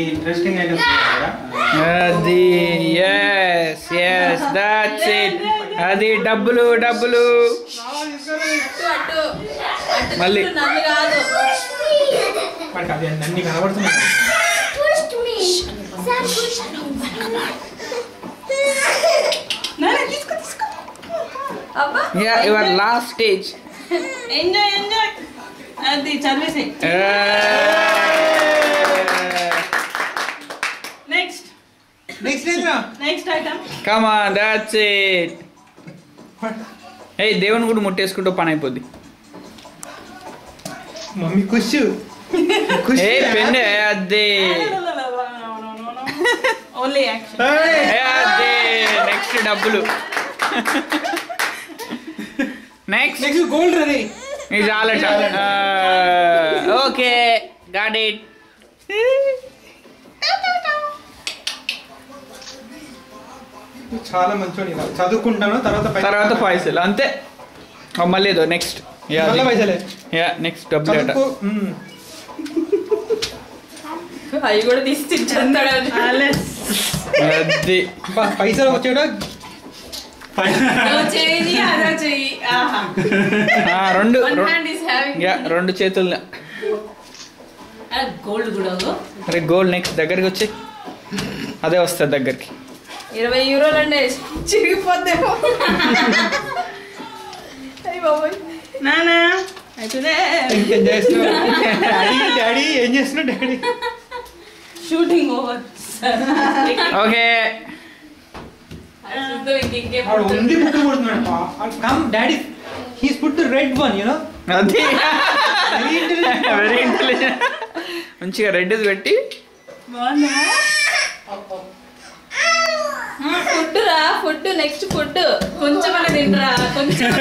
interesting అది yes that's it అది డబ్బులు మళ్ళీ అన్ని కనబడుతున్నాయి yeah your last stage enjoy అది చదివేసి next item come on that's it hey దేవుని కూడా ముట్టేసుకుంటూ పని అయిపోద్ది మమ్మీ ఖుషి ఏ పెన్నే అది only action అదే నెక్స్ట్ డబ్బులు నెక్స్ట్ గోల్డ్ రెడీ ఇది చాలట ఓకే గాట్ ఇట్ చాలా మంచి చదువుకుంటాను తర్వాత పైసలు అంతే మళ్ళీ ఏదో నెక్స్ట్ పైసలే నెక్స్ట్ డబ్బులు అట అవి కూడా తీసి అది పైసలు వచ్చాడా రెండు చేతులు గోల్డ్ కూడా అరే గోల్డ్ నెక్స్ట్ దగ్గరికి వచ్చి అదే వస్తుంది దగ్గరికి 20 యూరోలు అండి చిరిగిపోద్దేమో నానా డాడీ ఏం చేస్తున్నావు డాడీ షూటింగ్ ఓవర్ ఓకే ఉంది come daddy he's put the red one you know అది వెరీ ఇంటెలిజెంట్ మంచిగా రెడ్ పెట్టి బాగుందా ఫుడ్ రా ఫుడ్ నెక్స్ట్ ఫుడ్ కొంచెం తింటరా కొంచెం